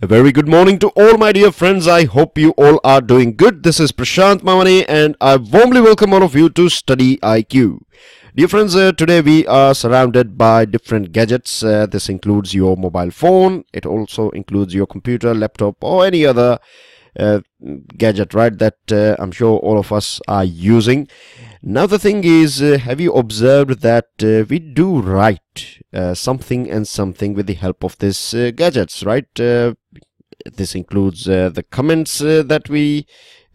A very good morning to all my dear friends. I hope you all are doing good. This is Prashant Mamani and I warmly welcome all of you to Study IQ. Dear friends, today we are surrounded by different gadgets. This includes your mobile phone. It also includes your computer, laptop or any other gadget, right, that I'm sure all of us are using. Now the thing is, have you observed that we do write something and something with the help of these gadgets, right? This includes the comments that we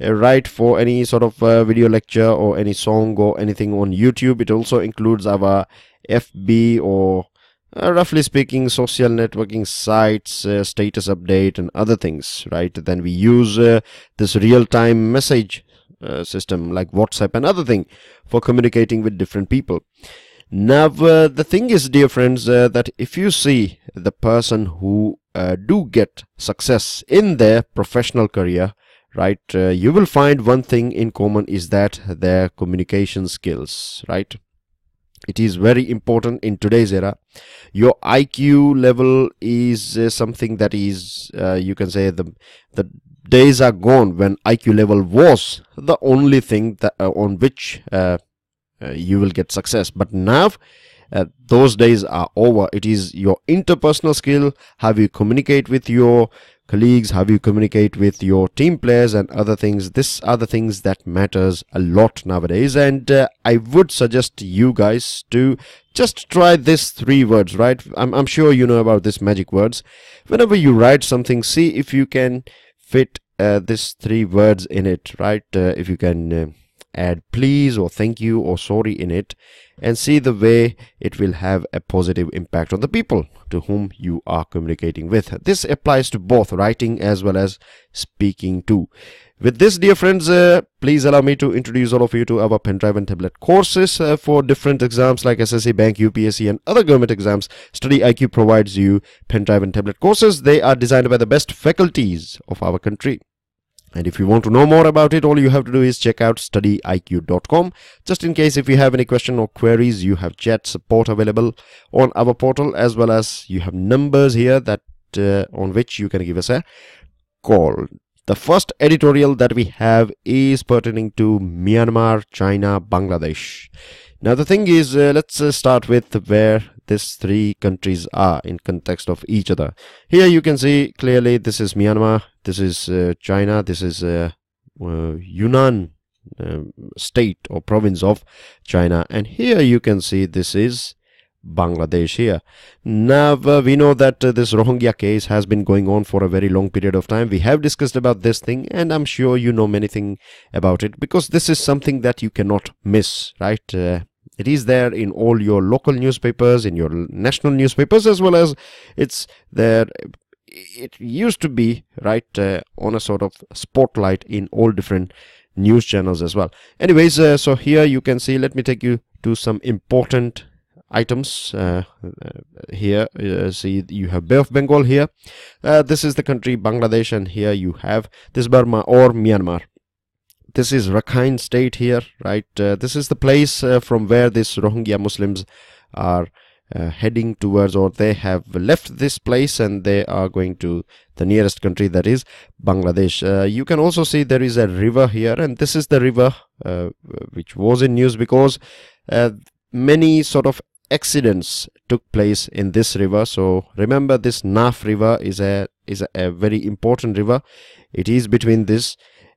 write for any sort of video lecture or any song or anything on YouTube. It also includes our FB or roughly speaking social networking sites, status update and other things, right? Then we use this real-time message system like WhatsApp and other thing for communicating with different people. Now the thing is, dear friends, that if you see the person who do get success in their professional career, right, you will find one thing in common is that their communication skills, right? It is very important in today's era. Your IQ level is something that is, you can say, the days are gone when IQ level was the only thing that on which you will get success. But now those days are over. It is your interpersonal skill, how you communicate with your colleagues, how you communicate with your team players and other things. These are the things that matters a lot nowadays, and I would suggest you guys to just try these 3 words, right? I'm sure you know about these magic words. Whenever you write something, see if you can fit these 3 words in it, right? If you can add please or thank you or sorry in it, and see the way it will have a positive impact on the people to whom you are communicating with. This applies to both writing as well as speaking too. With this, dear friends, please allow me to introduce all of you to our pen drive and tablet courses for different exams like SSC, Bank, UPSC and other government exams. StudyIQ provides you pen drive and tablet courses. They are designed by the best faculties of our country. And if you want to know more about it, all you have to do is check out StudyIQ.com. Just in case if you have any question or queries, you have chat support available on our portal, as well as you have numbers here that on which you can give us a call. The first editorial that we have is pertaining to Myanmar, China, Bangladesh. Now the thing is, let's start with where these 3 countries are in context of each other. Here you can see clearly this is Myanmar, this is China, this is Yunnan state or province of China, and here you can see this is Bangladesh here. Now we know that this Rohingya case has been going on for a very long period of time. We have discussed about this thing and I'm sure you know many things about it, because this is something that you cannot miss, right? It is there in all your local newspapers, in your national newspapers, as well as it's there. It used to be, right, on a sort of spotlight in all different news channels as well. Anyways, so here you can see, let me take you to some important items. Here see you have Bay of Bengal here. This is the country Bangladesh, and here you have this Burma or Myanmar. This is Rakhine state here, right? This is the place from where these Rohingya Muslims are heading towards, or they have left this place and they are going to the nearest country, that is Bangladesh. You can also see there is a river here, and this is the river which was in news because many sort of accidents took place in this river. So remember, this Naf river is a very important river. It is between these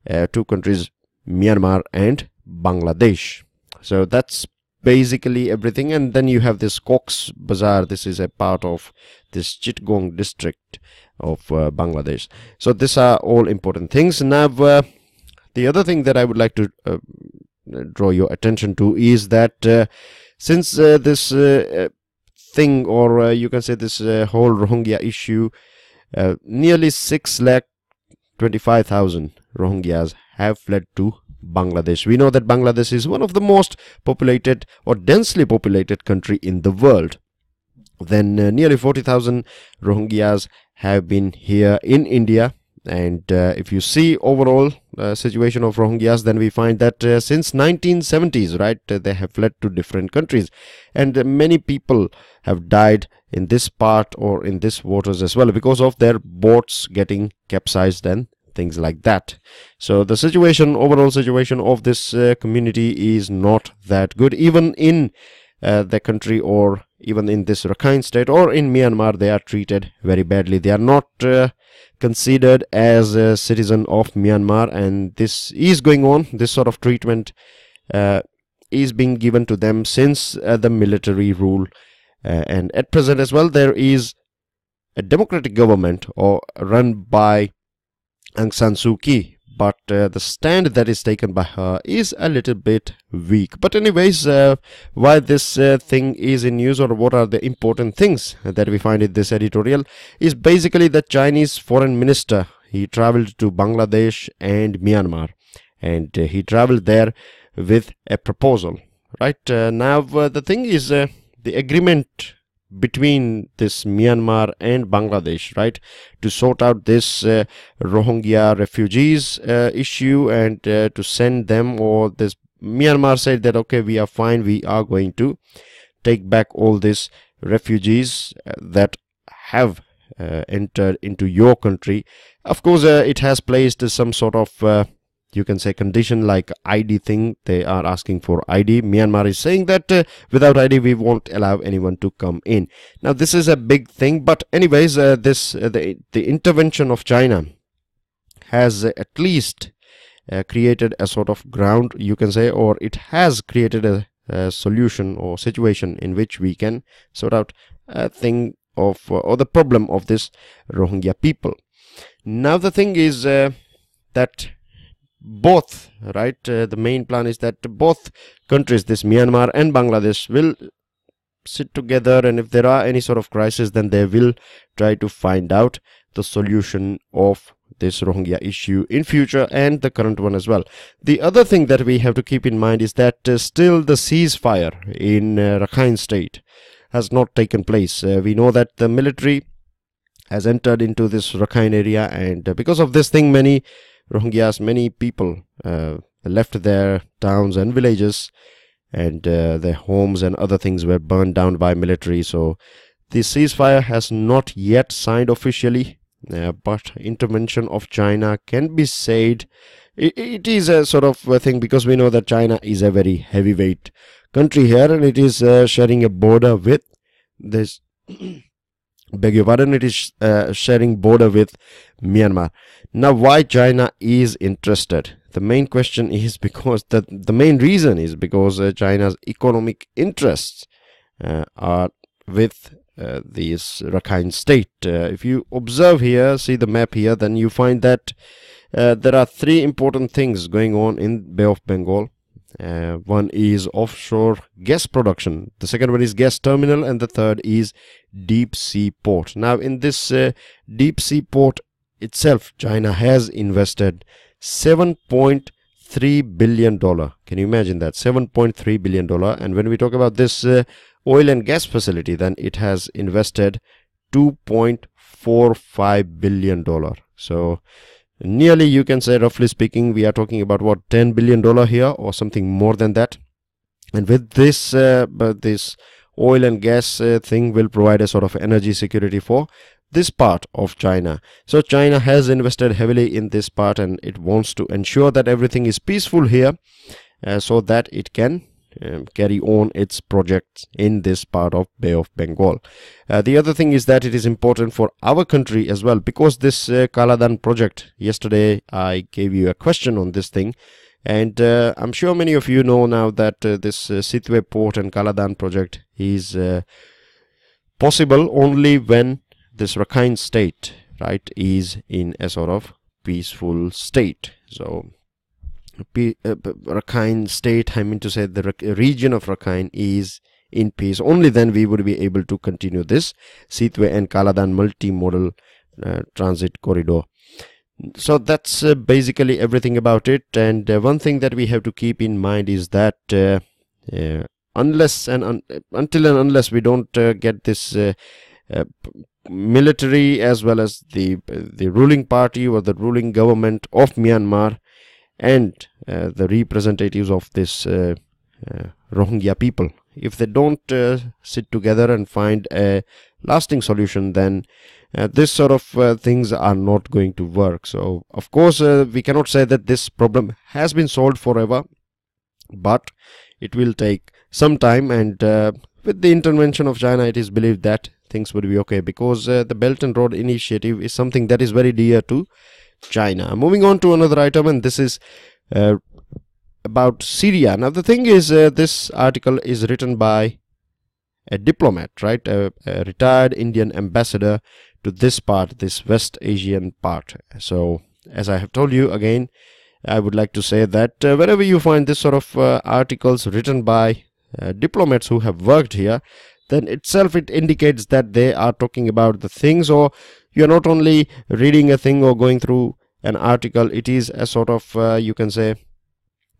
2 countries, Myanmar and Bangladesh. So that's basically everything. And then you have this Cox's Bazar. This is a part of this Chittagong district of Bangladesh. So these are all important things. Now the other thing that I would like to draw your attention to is that since this thing, or you can say this whole Rohingya issue, nearly 6,25,000 Rohingyas have fled to Bangladesh. We know that Bangladesh is one of the most populated or densely populated country in the world. Then nearly 40,000 Rohingyas have been here in India, and if you see overall situation of Rohingyas, then we find that since 1970s, right, they have fled to different countries, and many people have died in this part or in this waters as well because of their boats getting capsized and things like that. So the situation, overall situation of this community is not that good. Even in the country, or even in this Rakhine state or in Myanmar, they are treated very badly. They are not considered as a citizen of Myanmar, and this is going on. This sort of treatment is being given to them since the military rule, and at present as well there is a democratic government or run by Aung San Suu Kyi, but the stand that is taken by her is a little bit weak. But anyways, why this thing is in news, or what are the important things that we find in this editorial, is basically the Chinese foreign minister. He traveled to Bangladesh and Myanmar, and he traveled there with a proposal, right? Now the thing is, the agreement between this Myanmar and Bangladesh, right, to sort out this Rohingya refugees issue, and to send them, or this Myanmar said that okay, we are fine, we are going to take back all these refugees that have entered into your country. Of course, it has placed some sort of you can say condition like ID thing. They are asking for ID. Myanmar is saying that without ID we won't allow anyone to come in. Now this is a big thing, but anyways, the intervention of China has at least created a sort of ground, you can say, or it has created a solution or situation in which we can sort out a thing of or the problem of this Rohingya people. Now the thing is that both, right, the main plan is that both countries, this Myanmar and Bangladesh, will sit together, and if there are any sort of crisis, then they will try to find out the solution of this Rohingya issue in future, and the current one as well. The other thing that we have to keep in mind is that still the ceasefire in Rakhine state has not taken place. We know that the military has entered into this Rakhine area, and because of this thing, many Rohingyas, many people left their towns and villages, and their homes and other things were burned down by military. So the ceasefire has not yet signed officially, but intervention of China can be said. It is a sort of a thing, because we know that China is a very heavyweight country here, and it is sharing a border with this beg your pardon, it is sharing border with Myanmar. Now why China is interested? The main question is because the main reason is because China's economic interests are with this Rakhine state. If you observe here, see the map here, then you find that there are three important things going on in Bay of Bengal. One is offshore gas production, the second one is gas terminal, and the third is deep sea port. Now in this deep sea port itself, China has invested $7.3 billion. Can you imagine that? $7.3 billion. And when we talk about this oil and gas facility, then it has invested $2.45 billion. So nearly, you can say, roughly speaking, we are talking about what, $10 billion here, or something more than that. And with this this oil and gas thing will provide a sort of energy security for this part of China. So China has invested heavily in this part, and it wants to ensure that everything is peaceful here, so that it can carry on its projects in this part of Bay of Bengal. The other thing is that it is important for our country as well, because this Kaladan project, yesterday I gave you a question on this thing, and I'm sure many of you know now that this Sitwe port and Kaladan project is possible only when this Rakhine state, right, is in a sort of peaceful state. So Rakhine state, I mean to say the region of Rakhine, is in peace. Only then we would be able to continue this Sitwe and Kaladan multimodal transit corridor. So that's basically everything about it. And one thing that we have to keep in mind is that unless and unless we don't get this military as well as the ruling party or the ruling government of Myanmar and the representatives of this Rohingya people, if they don't sit together and find a lasting solution, then this sort of things are not going to work. So of course we cannot say that this problem has been solved forever, but it will take some time, and with the intervention of China, it is believed that things would be okay, because the Belt and Road Initiative is something that is very dear to China. Moving on to another item, and this is about Syria. Now the thing is, this article is written by a diplomat, right, a retired Indian ambassador to this part, this West Asian part. So as I have told you, again I would like to say that wherever you find this sort of articles written by diplomats who have worked here, then itself it indicates that they are talking about the things, or you are not only reading a thing or going through an article, it is a sort of you can say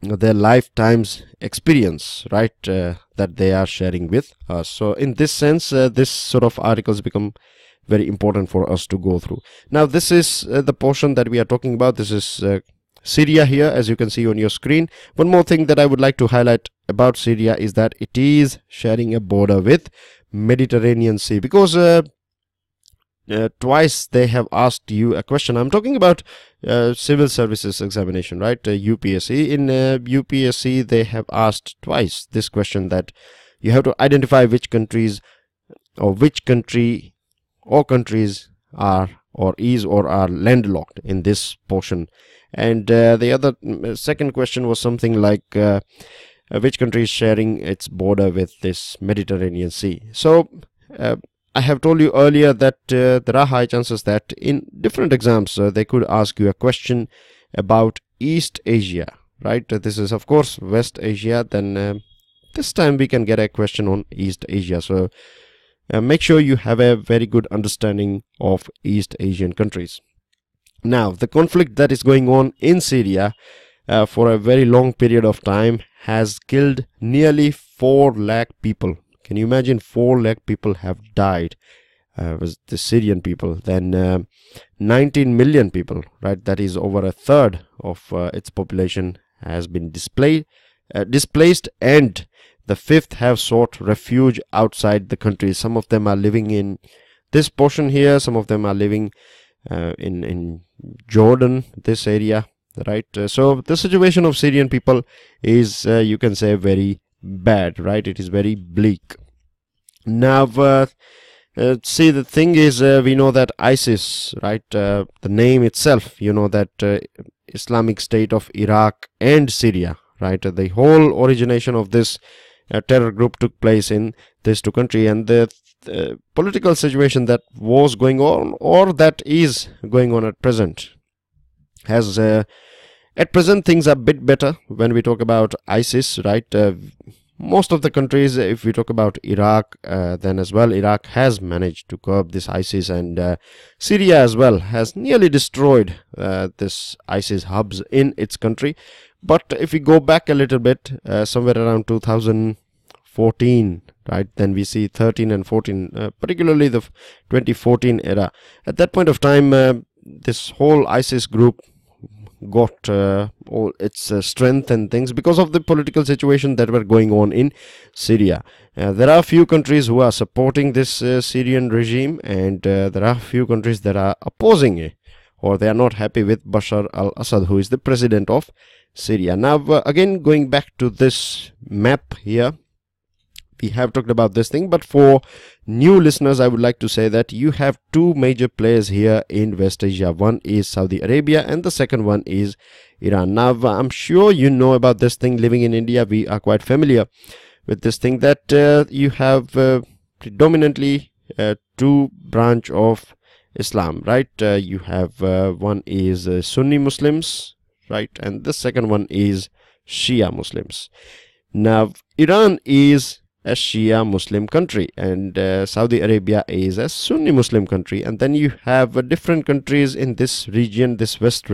their lifetime's experience, right, that they are sharing with us. So in this sense, this sort of articles become very important for us to go through. Now this is the portion that we are talking about. This is Syria here, as you can see on your screen. One more thing that I would like to highlight about Syria is that it is sharing a border with Mediterranean Sea, because twice they have asked you a question. I'm talking about Civil Services Examination, right, UPSC. In UPSC they have asked twice this question, that you have to identify which countries or which country or countries are or is or are landlocked in this portion. And the other second question was something like which country is sharing its border with this Mediterranean Sea. So I have told you earlier that there are high chances that in different exams they could ask you a question about East Asia, right? This is of course West Asia, then this time we can get a question on East Asia. So make sure you have a very good understanding of East Asian countries. Now the conflict that is going on in Syria for a very long period of time has killed nearly 4 lakh people. Can you imagine? 4 lakh people have died, was the Syrian people. Then 19 million people, right, that is over a third of its population, has been displaced, and the fifth have sought refuge outside the country. Some of them are living in this portion here, some of them are living in Jordan, this area, right? So the situation of Syrian people is you can say very bad, right? It is very bleak. Now see, the thing is, we know that ISIS, right, the name itself, you know that Islamic State of Iraq and Syria, right, the whole origination of this terror group took place in these two countries, and the political situation that was going on, or that is going on at present, has at present things are a bit better when we talk about ISIS, right? Most of the countries, if we talk about Iraq, then as well Iraq has managed to curb this ISIS, and Syria as well has nearly destroyed this ISIS hubs in its country. But if we go back a little bit, somewhere around 2014, right, then we see 13 and 14, particularly the 2014 era. At that point of time, this whole ISIS group got all its strength and things because of the political situation that were going on in Syria. There are a few countries who are supporting this Syrian regime, and there are a few countries that are opposing it, or they are not happy with Bashar al-Assad, who is the president of Syria. Now again, going back to this map here, we have talked about this thing, but for new listeners I would like to say that you have two major players here in West Asia. One is Saudi Arabia and the second one is Iran. Now I'm sure you know about this thing. Living in India, we are quite familiar with this thing, that you have predominantly two branch of Islam, right? You have one is Sunni Muslims, right, and the second one is Shia Muslims. Now Iran is a Shia Muslim country, and Saudi Arabia is a Sunni Muslim country, and then you have different countries in this region, this West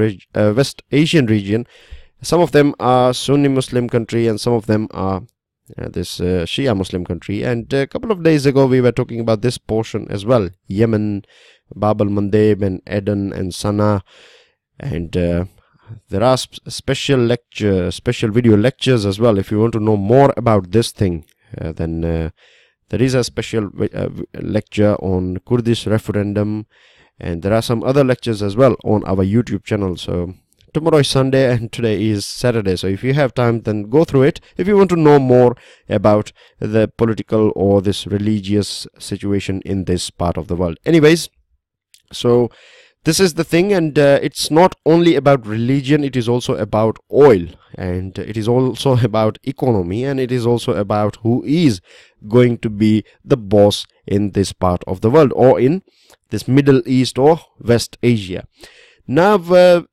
Asian region. Some of them are Sunni Muslim country and some of them are this Shia Muslim country. And a couple of days ago we were talking about this portion as well: Yemen, Bab al-Mandeb and Aden and Sana'a, and there are special video lectures as well. If you want to know more about this thing, then there is a special lecture on Kurdish referendum, and there are some other lectures as well on our YouTube channel. So tomorrow is Sunday and today is Saturday, so if you have time, then go through it if you want to know more about the political or this religious situation in this part of the world. Anyways, so this is the thing, and it's not only about religion, it is also about oil, and it is also about economy, and it is also about who is going to be the boss in this part of the world, or in this Middle East or West Asia. Now,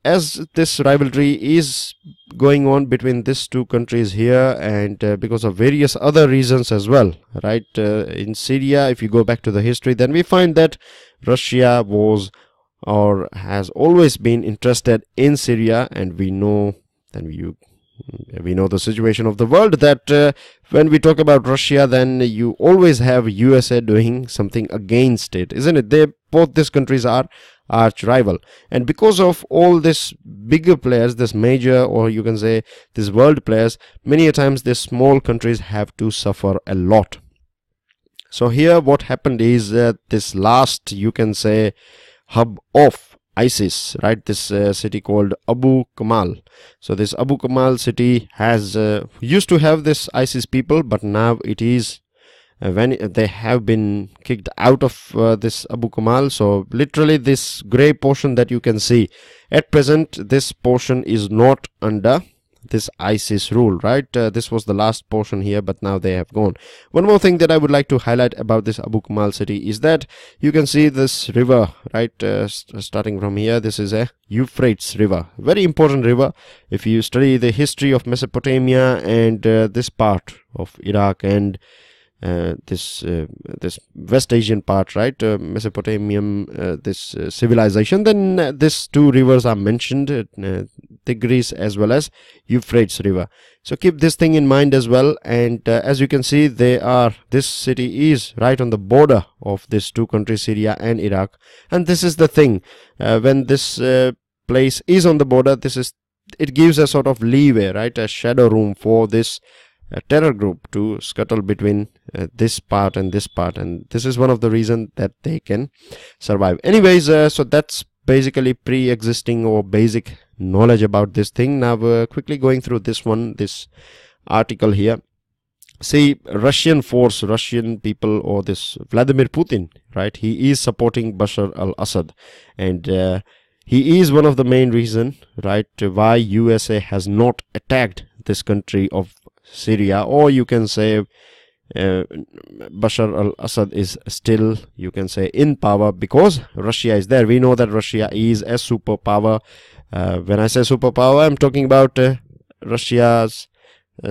as this rivalry is going on between these two countries here, and because of various other reasons as well, right? In Syria, if you go back to the history, then we find that Russia was or has always been interested in Syria, and we know the situation of the world, that when we talk about Russia, then you always have USA doing something against it, isn't it? Both these countries are arch rival, and because of all this bigger players, this major, or you can say these world players, many a times these small countries have to suffer a lot. So here what happened is that this last, you can say, hub of ISIS, right, this city called Abu Kamal. So this Abu Kamal city has used to have this ISIS people, but now it is when they have been kicked out of this Abu Kamal. So literally this gray portion that you can see at present, this portion is not under this ISIS rule, right? This was the last portion here, but now they have gone. One more thing that I would like to highlight about this Abu Kamal city is that you can see this river, right? Starting from here, this is a Euphrates river, very important river. If you study the history of Mesopotamia and this part of Iraq and this West Asian part, right, Mesopotamian, this civilization, then these two rivers are mentioned, Tigris as well as Euphrates river. So keep this thing in mind as well. And as you can see, this city is right on the border of these two countries, Syria and Iraq. And this is the thing, when this place is on the border, it gives a sort of leeway, right, a shadow room for this terror group to scuttle between this part and this part, and this is one of the reasons that they can survive. Anyways, so that's basically pre-existing or basic knowledge about this thing. Now quickly going through this article here. See, Russian people, or this Vladimir Putin, right, he is supporting Bashar al-Assad, and he is one of the main reason, right, why USA has not attacked this country of Syria, or you can say Bashar al-Assad is still, you can say, in power because Russia is there. We know that Russia is a superpower. When I say superpower, I'm talking about Russia's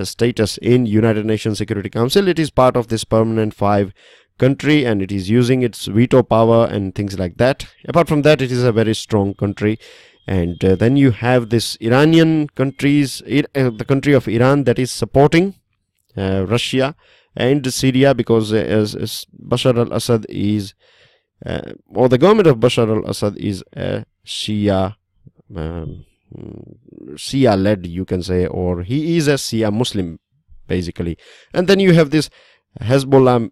status in United Nations Security Council. It is part of this permanent 5 country, and it is using its veto power and things like that. Apart from that, it is a very strong country. And then you have this Iranian countries, the country of Iran, that is supporting Russia and Syria, because as Bashar al-Assad is, or the government of Bashar al-Assad is Shia led, you can say, or he is a Shia Muslim basically. And then you have this Hezbollah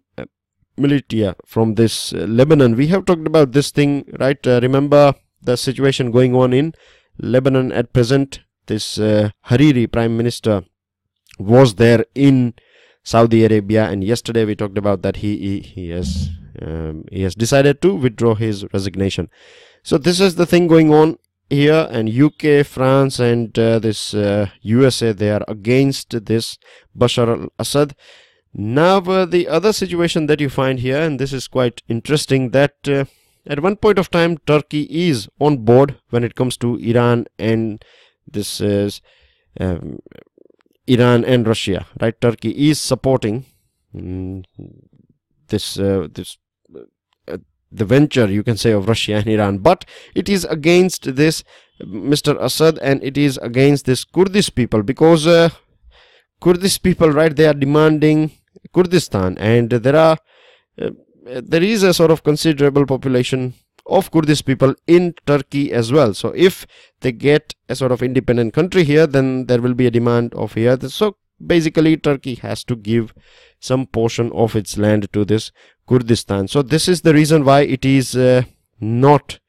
militia from this Lebanon. We have talked about this thing, right? Remember the situation going on in Lebanon at present. This Hariri, Prime Minister, was there in Saudi Arabia, and yesterday we talked about that he has decided to withdraw his resignation. So this is the thing going on here, and UK, France, and this USA, they are against this Bashar al-Assad. Now the other situation that you find here, and this is quite interesting, that at one point of time Turkey is on board when it comes to Iran, and this is Iran and Russia, right? Turkey is supporting the venture, you can say, of Russia and Iran, but it is against this Mr. Assad, and it is against this Kurdish people, because Kurdish people, right, they are demanding Kurdistan, and there is a sort of considerable population of Kurdish people in Turkey as well. So if they get a sort of independent country here, then there will be a demand of here. So basically Turkey has to give some portion of its land to this Kurdistan. So this is the reason why it is not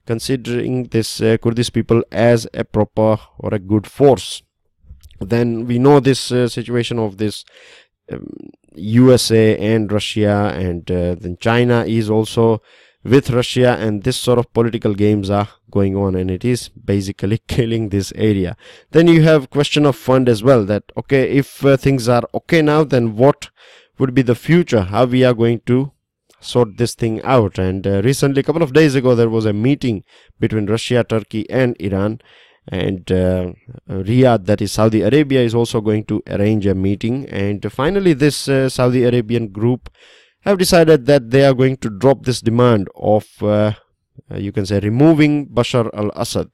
considering this Kurdish people as a proper or a good force. Then we know this situation of this USA and Russia, and then China is also with Russia, and this sort of political games are going on, and it is basically killing this area. Then you have question of fund as well, that okay, if things are okay now, then what would be the future, how we are going to sort this thing out. And recently, a couple of days ago, there was a meeting between Russia, Turkey and Iran, and Riyadh, that is Saudi Arabia, is also going to arrange a meeting. And finally this Saudi Arabian group have decided that they are going to drop this demand of you can say removing Bashar al-Assad.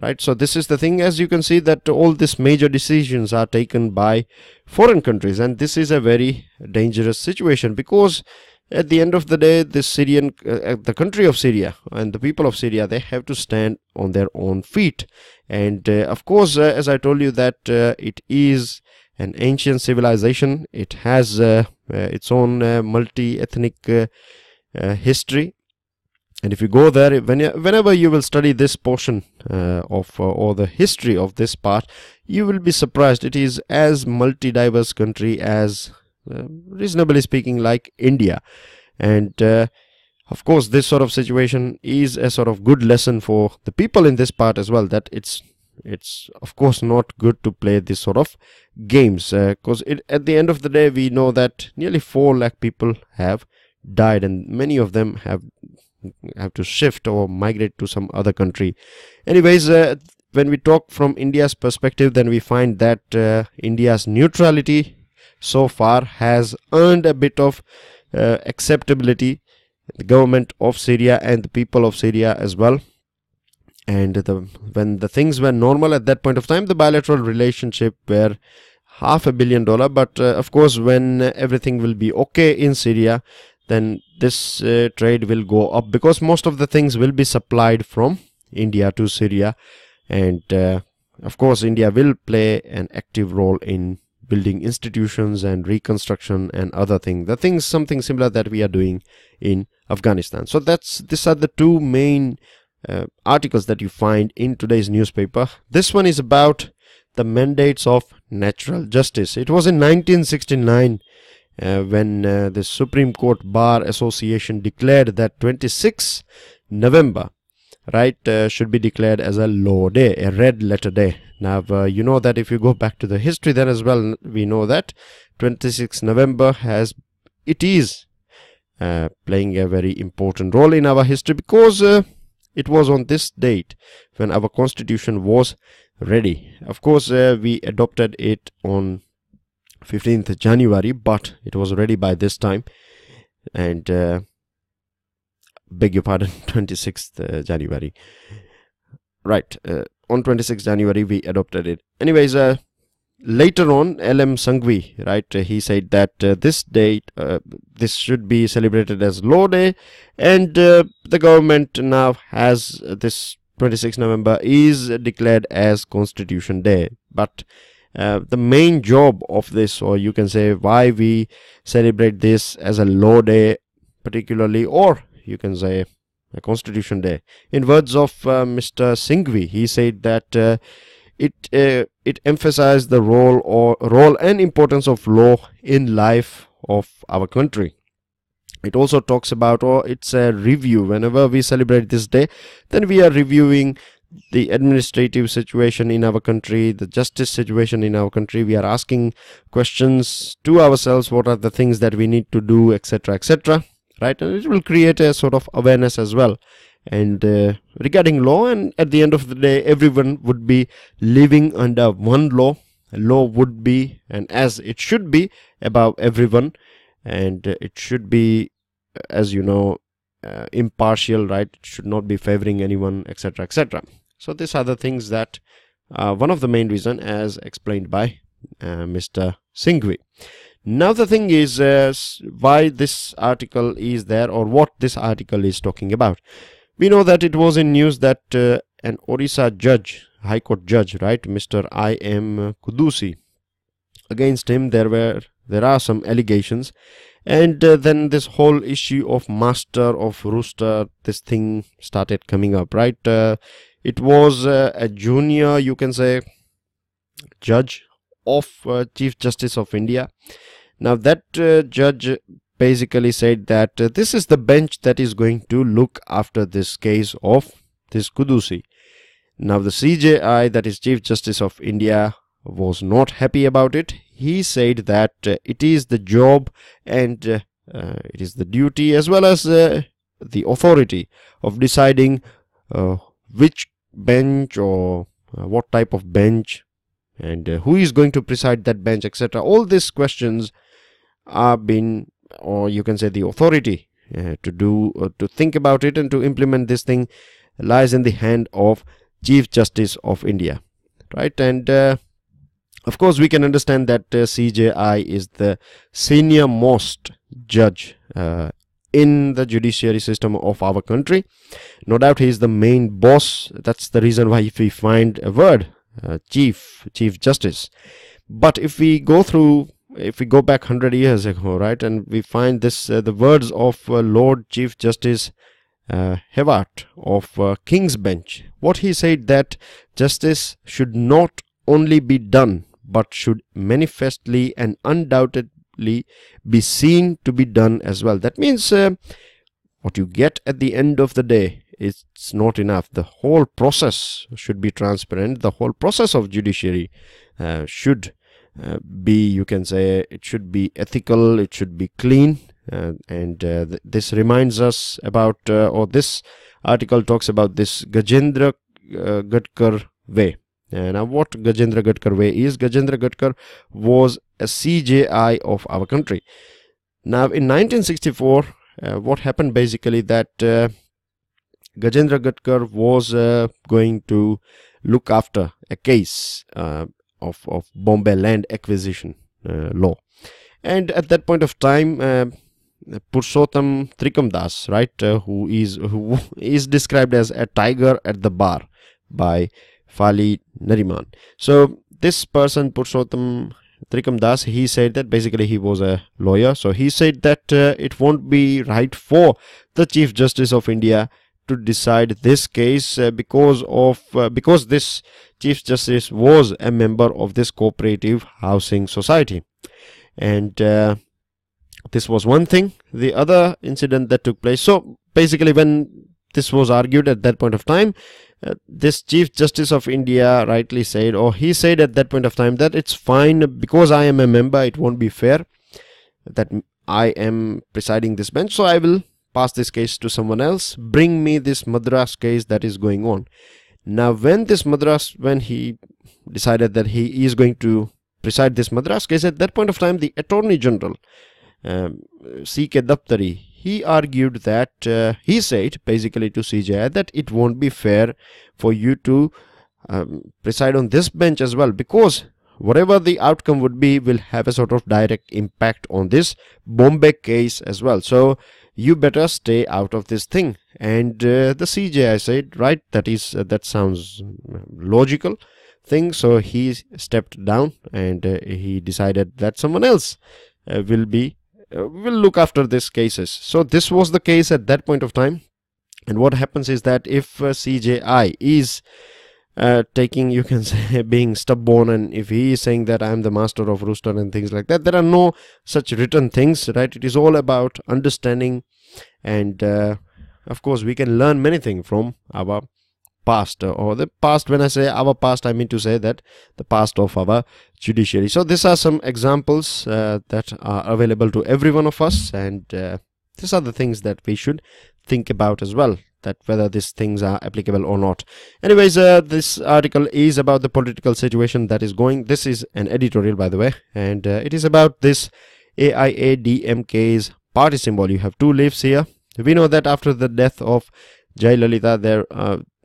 Right, so this is the thing. As you can see, that all these major decisions are taken by foreign countries, and this is a very dangerous situation, because at the end of the day, this Syrian, the country of Syria and the people of Syria, they have to stand on their own feet. And of course, as I told you, that it is an ancient civilization. It has its own multi-ethnic history. And if you go there, whenever you will study this portion of or the history of this part, you will be surprised. It is as multi-diverse country as reasonably speaking like India. And of course this sort of situation is a sort of good lesson for the people in this part as well, that it's of course not good to play this sort of games, because at the end of the day, we know that nearly 4 lakh people have died, and many of them have to shift or migrate to some other country. Anyways, when we talk from India's perspective, then we find that India's neutrality so far has earned a bit of acceptability, the government of Syria and the people of Syria as well. And when the things were normal at that point of time, the bilateral relationship were $500 million. But of course, when everything will be okay in Syria, then this trade will go up, because most of the things will be supplied from India to Syria. And of course, India will play an active role in building institutions and reconstruction and other things, something similar that we are doing in Afghanistan. So these are the 2 main articles that you find in today's newspaper. This one is about the mandates of natural justice. It was in 1969 when the Supreme Court Bar Association declared that 26 November, right, should be declared as a law day, a red letter day. Now, you know that if you go back to the history then as well, we know that 26 November is playing a very important role in our history, because it was on this date when our constitution was ready. Of course, we adopted it on 15th January, but it was ready by this time. And beg your pardon, 26th January. Right, on 26th January we adopted it. Anyways, later on, L.M. Sanghvi, right, he said that this date, this should be celebrated as Law Day, and the government now has this 26th November is declared as Constitution Day. But the main job of this, or you can say why we celebrate this as a Law Day particularly, or you can say a Constitution Day, in words of Mr. Singhvi, he said that it emphasized the role and importance of law in life of our country. It also talks about, or it's a review. Whenever we celebrate this day, then we are reviewing the administrative situation in our country, the justice situation in our country. We are asking questions to ourselves, what are the things that we need to do, etc., etc., right? And it will create a sort of awareness as well, and regarding law. And at the end of the day, everyone would be living under one law. Law would be, and as it should be, above everyone, and it should be, as you know, impartial, right? It should not be favoring anyone, etc., etc. So these are the things that one of the main reason, as explained by Mr. Singhvi. Now the thing is, why this article is there, or what this article is talking about. We know that it was in news that an Orissa judge, High Court judge, right, Mr. I.M. Kudusi, against him there are some allegations, and then this whole issue of master of rooster, this thing started coming up, right? It was a junior, you can say, judge of Chief Justice of India. Now that judge basically said that this is the bench that is going to look after this case of this Kudusi. Now the CJI, that is Chief Justice of India, was not happy about it. He said that it is the job and it is the duty as well as the authority of deciding which bench or what type of bench and who is going to preside that bench, etc. All these questions are being, or you can say the authority to think about it and to implement this thing lies in the hand of Chief Justice of India, right? And of course we can understand that CJI is the senior most judge in the judiciary system of our country. No doubt he is the main boss. That's the reason why if we find a word Chief Justice. But if we go back 100 years ago, right, and we find this the words of Lord Chief Justice Hewart of King's Bench, what he said, that justice should not only be done but should manifestly and undoubtedly be seen to be done as well. That means what you get at the end of the day, it's not enough. The whole process should be transparent. The whole process of judiciary should be, you can say, it should be ethical, it should be clean, and this reminds us about, or this article talks about this Gajendra Gadkar way. Now what Gajendra Gadkar way is? Gajendra Gadkar was a CJI of our country. Now in 1964, what happened basically, that Gajendra Gadkar was going to look after a case of Bombay land acquisition law, and at that point of time Purushottam Trikamdas, right, who is described as a tiger at the bar by Fali Nariman. So this person, Purushottam Trikamdas, he said that basically he was a lawyer, so he said that it won't be right for the Chief Justice of India to decide this case because this Chief Justice was a member of this cooperative housing society. And this was one thing. The other incident that took place, so basically when this was argued at that point of time, this Chief Justice of India rightly said, or he said at that point of time, that it's fine because I am a member, it won't be fair that I am presiding this bench, so I will pass this case to someone else. Bring me this Madras case that is going on. Now when he decided that he is going to preside this Madras case, at that point of time the Attorney General C.K. Daptari, he argued that he said basically to CJI that it won't be fair for you to preside on this bench as well, because whatever the outcome would be will have a sort of direct impact on this Bombay case as well. So you better stay out of this thing. And the CJI said, right, that sounds logical thing. So he stepped down and he decided that someone else will look after these cases. So this was the case at that point of time. And what happens is that if CJI is taking, you can say, being stubborn, and if he is saying that I am the master of rooster and things like that, there are no such written things, right? It is all about understanding, and of course we can learn many things from our past, or the past. When I say our past, I mean to say that the past of our judiciary. So these are some examples that are available to every one of us, and these are the things that we should think about as well, that whether these things are applicable or not. Anyways, this article is about the political situation that is going. This is an editorial, by the way, and it is about this AIADMK's party symbol. You have two leaves here. We know that after the death of Jayalalitha, there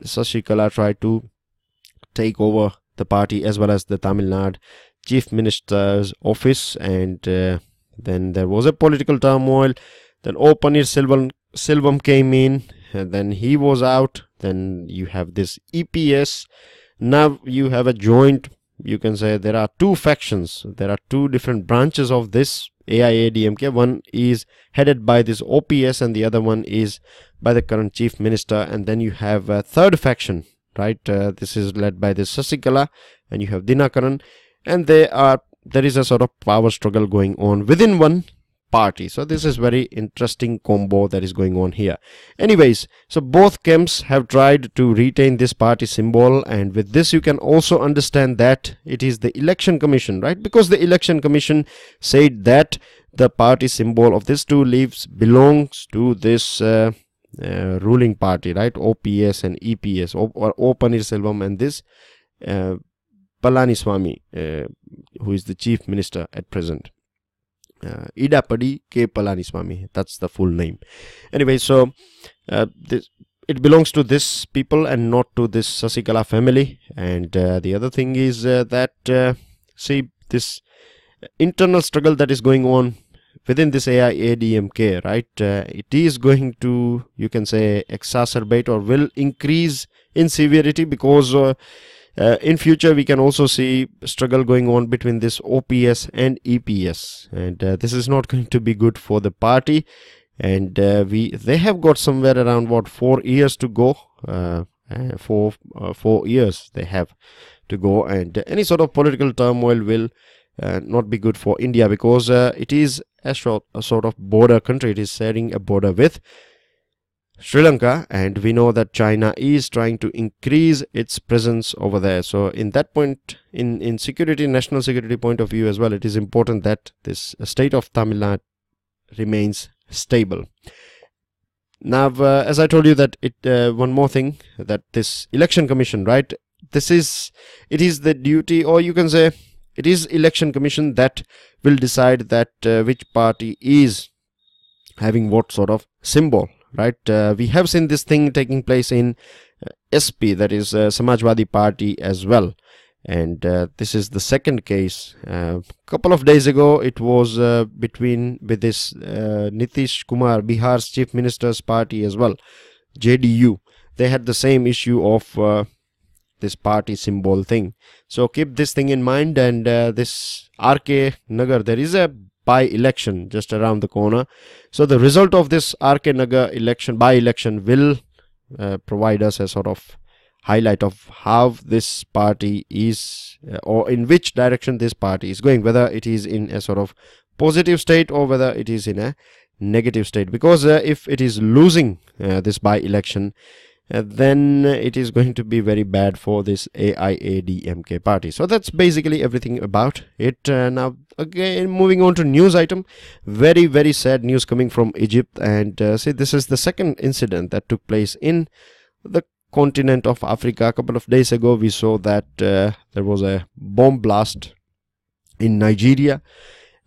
Sashikala tried to take over the party as well as the Tamil Nadu Chief Minister's office, and Then there was a political turmoil. Then O Paneerselvam came in, and then he was out. Then you have this EPS. Now you have a joint, you can say there are two factions. There are two different branches of this AIADMK. One is headed by this OPS and the other one is by the current chief minister. And then you have a third faction, right? This is led by this Sasikala, and you have Dinakaran, and there is a sort of power struggle going on within one party. So this is very interesting combo that is going on here. Anyways, so both camps have tried to retain this party symbol, and with this you can also understand that it is the election commission, right? Because the election commission said that the party symbol of these two leaves belongs to this ruling party, right? OPS and EPS, or O Paneerselvam and this Palaniswamy, who is the chief minister at present. Idapadi K. Palaniswamy, that's the full name. Anyway, so it belongs to this people and not to this Sasikala family. And the other thing is that see, this internal struggle that is going on within this AIADMK, right? It is going to, you can say, exacerbate or will increase in severity, because in future we can also see struggle going on between this OPS and EPS, and this is not going to be good for the party. And they have got somewhere around 4 years to go. 4 years they have to go, and any sort of political turmoil will not be good for India, because it is a sort of border country. It is sharing a border with Sri Lanka, and we know that China is trying to increase its presence over there. So in that point, in security, national security point of view as well, it is important that this state of Tamil Nadu remains stable. Now, as I told you that one more thing, that this election commission, right? It is the duty, or you can say it is election commission that will decide that which party is having what sort of symbol. Right, we have seen this thing taking place in SP, that is Samajwadi Party as well, and this is the second case. Couple of days ago, it was with this Nitish Kumar, Bihar's chief minister's party as well, JDU. They had the same issue of this party symbol thing. So keep this thing in mind. And this RK Nagar, there is a by-election just around the corner. So the result of this RK Nagar election, by-election, will provide us a sort of highlight of how this party is, or in which direction this party is going, whether it is in a sort of positive state or whether it is in a negative state. Because if it is losing this by-election, then it is going to be very bad for this AIADMK party. So that's basically everything about it. Now again, moving on to news item, very, very sad news coming from Egypt. And see, this is the second incident that took place in the continent of Africa. A couple of days ago, we saw that there was a bomb blast in Nigeria,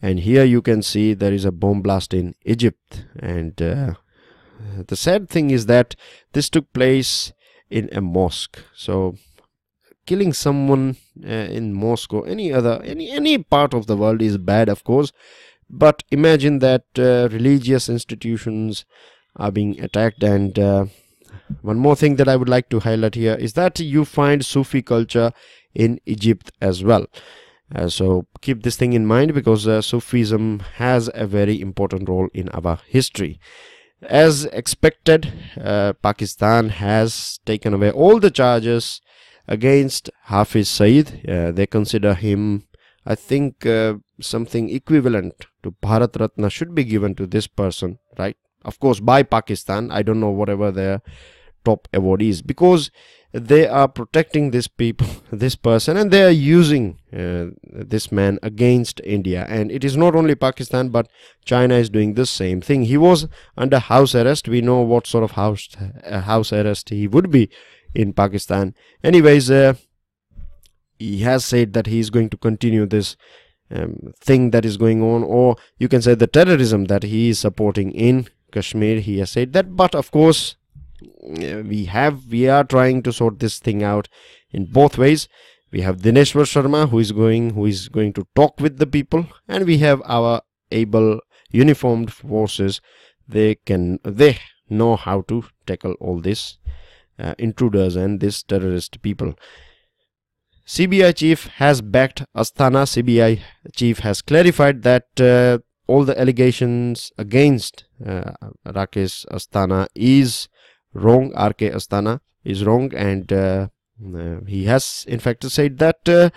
and here you can see there is a bomb blast in Egypt. And the sad thing is that this took place in a mosque. So killing someone in mosque or any part of the world is bad, of course, but imagine that religious institutions are being attacked. And one more thing that I would like to highlight here is that you find Sufi culture in Egypt as well. So keep this thing in mind, because Sufism has a very important role in our history. As expected, Pakistan has taken away all the charges against Hafiz Saeed. They consider him, I think, something equivalent to Bharat Ratna should be given to this person, right? Of course, by Pakistan. I don't know whatever their top award is, because they are protecting this person, and they are using this man against India. And it is not only Pakistan, but China is doing the same thing. He was under house arrest. We know what sort of house arrest he would be in Pakistan. Anyways, he has said that he is going to continue this thing that is going on, or you can say the terrorism that he is supporting in Kashmir. He has said that, but of course, we are trying to sort this thing out in both ways. We have Dineshwar Sharma, who is going to talk with the people, and we have our able uniformed forces, they know how to tackle all these intruders and these terrorist people. CBI chief has backed Astana. CBI chief has clarified that all the allegations against Rakesh Astana is wrong. RK Astana is wrong, and he has in fact said that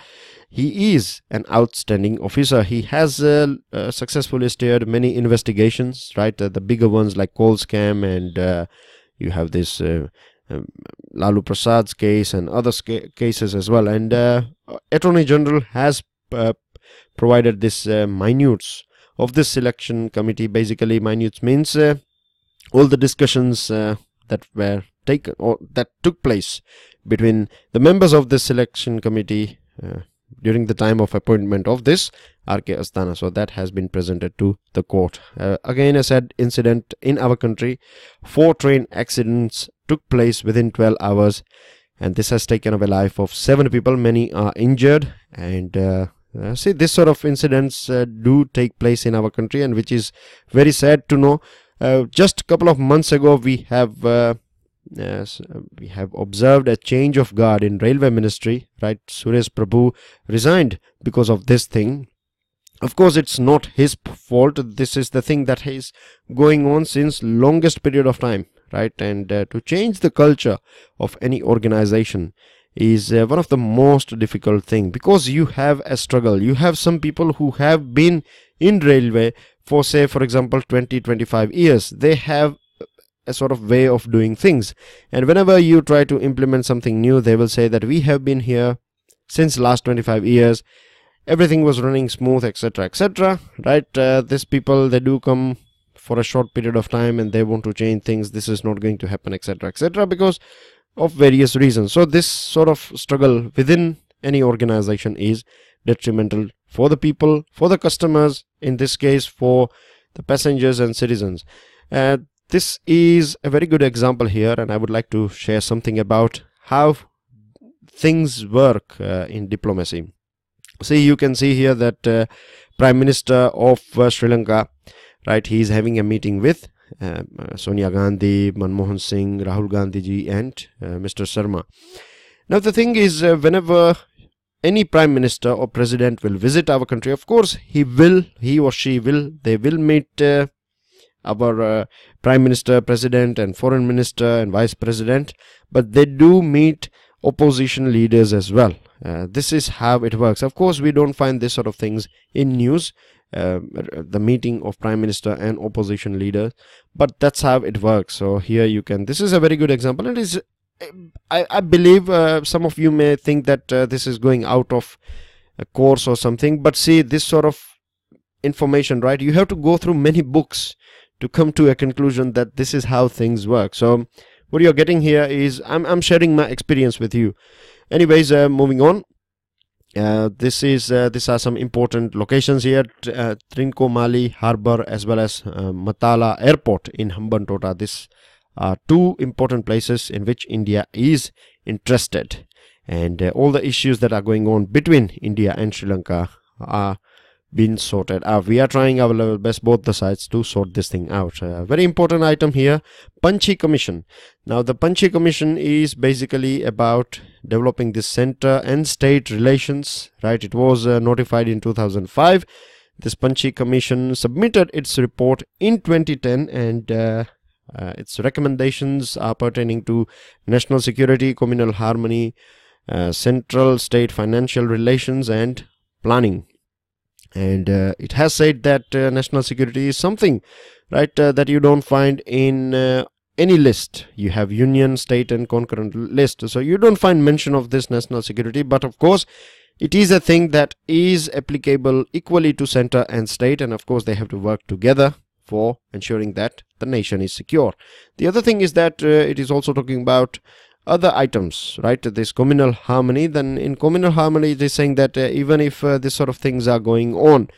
he is an outstanding officer. He has successfully steered many investigations, right? The bigger ones like coal scam, and you have this Lalu Prasad's case and other cases as well. And Attorney General has provided this minutes of this selection committee. Basically, minutes means all the discussions that were taken or that took place between the members of this selection committee during the time of appointment of this RK Astana. So that has been presented to the court. Again, a sad incident in our country. 4 train accidents took place within 12 hours, and this has taken away life of 7 people. Many are injured, and see, this sort of incidents do take place in our country, and which is very sad to know. Just a couple of months ago, we have observed a change of guard in railway ministry, right? Suresh Prabhu resigned because of this thing. Of course, it's not his fault. This is the thing that is going on since longest period of time, right? And to change the culture of any organization is one of the most difficult thing, because you have a struggle. You have some people who have been in railway for, say, for example, 20-25 years. They have a sort of way of doing things, and whenever you try to implement something new, they will say that we have been here since last 25 years, everything was running smooth, etc., etc., right? These people, they do come for a short period of time and they want to change things. This is not going to happen, etc., etc., because of various reasons. So this sort of struggle within any organization is detrimental for the people, for the customers, in this case for the passengers and citizens. This is a very good example here, and I would like to share something about how things work in diplomacy. See, you can see here that Prime Minister of Sri Lanka, right, he is having a meeting with Sonia Gandhi, Manmohan Singh, Rahul Gandhi ji, and Mr. Sharma. Now the thing is, whenever any Prime Minister or President will visit our country, of course he or she will meet our Prime Minister, President, and Foreign Minister and Vice President, but they do meet opposition leaders as well. This is how it works. Of course, we don't find this sort of things in news, the meeting of Prime Minister and opposition leaders, but that's how it works. So here you can, this is a very good example. It is, I believe some of you may think that this is going out of a course or something, but see, this sort of information, right, you have to go through many books to come to a conclusion that this is how things work. So what you're getting here is I'm sharing my experience with you. Anyways, moving on. These are some important locations here: Trincomalee Harbour as well as Matala Airport in Hambantota. These are 2 important places in which India is interested, and all the issues that are going on between India and Sri Lanka are been sorted out. We are trying our level best, both the sides, to sort this thing out. Very important item here, Pancha Commission. Now the Pancha Commission is basically about developing the center and state relations, right? It was notified in 2005. This Pancha Commission submitted its report in 2010, and its recommendations are pertaining to national security, communal harmony, central state financial relations, and planning. And it has said that national security is something, right, that you don't find in any list. You have union, state, and concurrent list, so you don't find mention of this national security. But of course, it is a thing that is applicable equally to center and state, and of course they have to work together for ensuring that the nation is secure. The other thing is that it is also talking about other items, right? This communal harmony. Then in communal harmony, it is saying that even if this sort of things are going on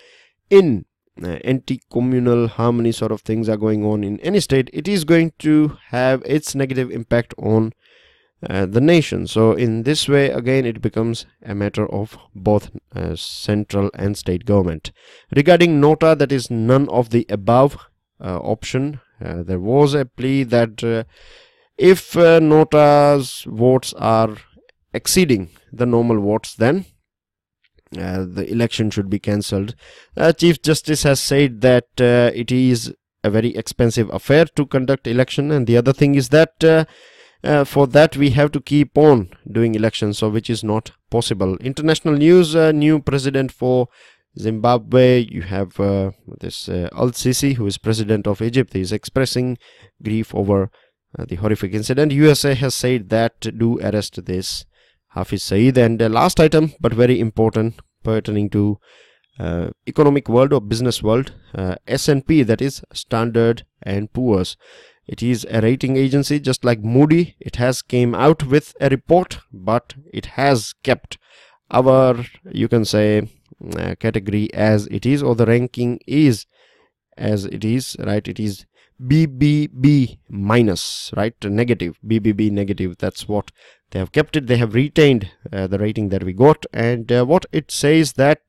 in anti-communal harmony sort of things are going on in any state, it is going to have its negative impact on the nation. So in this way, again, it becomes a matter of both central and state government. Regarding nota, that is none of the above option. There was a plea that if nota's votes are exceeding the normal votes, then the election should be cancelled. Chief Justice has said that it is a very expensive affair to conduct election, and the other thing is that for that we have to keep on doing elections, so which is not possible. International news, new president for Zimbabwe. You have this Al-Sisi, who is president of Egypt. He is expressing grief over the horrific incident. USA has said that do arrest this Hafiz Saeed. And last item, but very important, pertaining to economic world or business world, S&P, that is Standard and Poor's. It is a rating agency just like Moody. It has came out with a report, but it has kept our, you can say, category as it is, or the ranking is as it is, right? It is BBB minus, right? Negative, BBB negative. That's what they have kept it. They have retained the rating that we got. And what it says that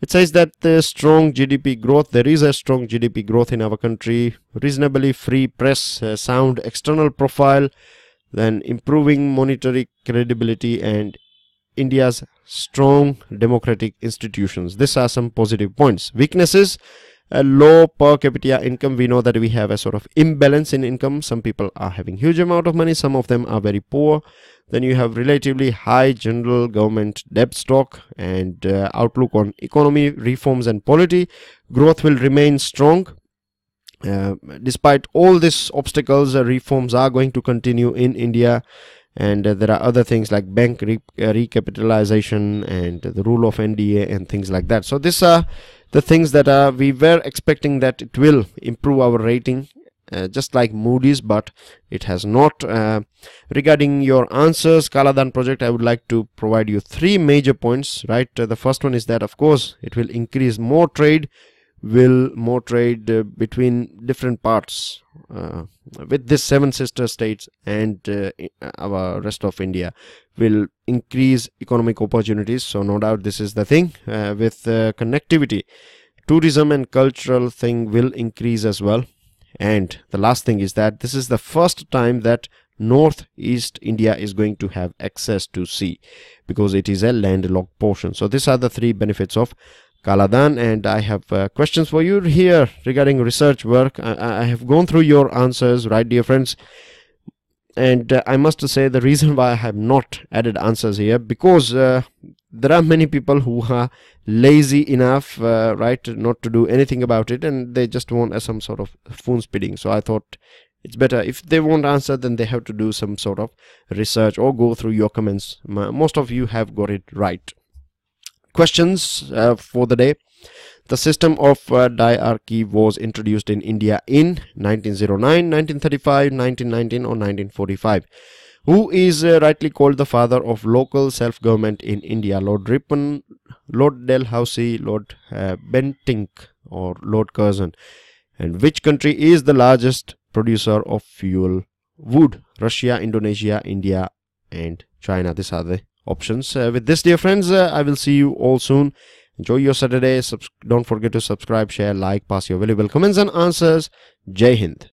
it says that the strong GDP growth, there is a strong GDP growth in our country, reasonably free press, sound external profile, then improving monetary credibility, and India's strong democratic institutions. These are some positive points. Weaknesses: a low per capita income. We know that we have a sort of imbalance in income. Some people are having huge amount of money, some of them are very poor. Then you have relatively high general government debt stock, and outlook on economy, reforms and polity. Growth will remain strong. Despite all these obstacles, reforms are going to continue in India. And there are other things like bank recapitalization and the rule of NDA and things like that. So these are the things that we were expecting that it will improve our rating, just like Moody's, but it has not. Regarding your answers, Kaladan project, I would like to provide you 3 major points, right? The first one is that, of course, it will increase more trade, between different parts with this 7 sister states, and our rest of India will increase economic opportunities. So no doubt this is the thing. With connectivity, tourism and cultural thing will increase as well. And the last thing is that this is the first time that northeast India is going to have access to sea, because it is a landlocked portion. So these are the 3 benefits of Kaladan. And I have questions for you here regarding research work. I have gone through your answers, right, dear friends? And I must say the reason why I have not added answers here, because there are many people who are lazy enough, right, not to do anything about it, and they just want some sort of phone speeding. So I thought it's better if they won't answer, then they have to do some sort of research or go through your comments. Most of you have got it right. Questions for the day. The system of diarchy was introduced in India in 1909, 1935, 1919 or 1945. Who is rightly called the father of local self-government in India? Lord Ripon, Lord Dalhousie, Lord Bentinck or Lord Curzon? And which country is the largest producer of fuel wood? Russia, Indonesia, India and China. These are the options. With this, dear friends, I will see you all soon. Enjoy your Saturday. Don't forget to subscribe, share, like, pass your valuable comments and answers. Jai Hind.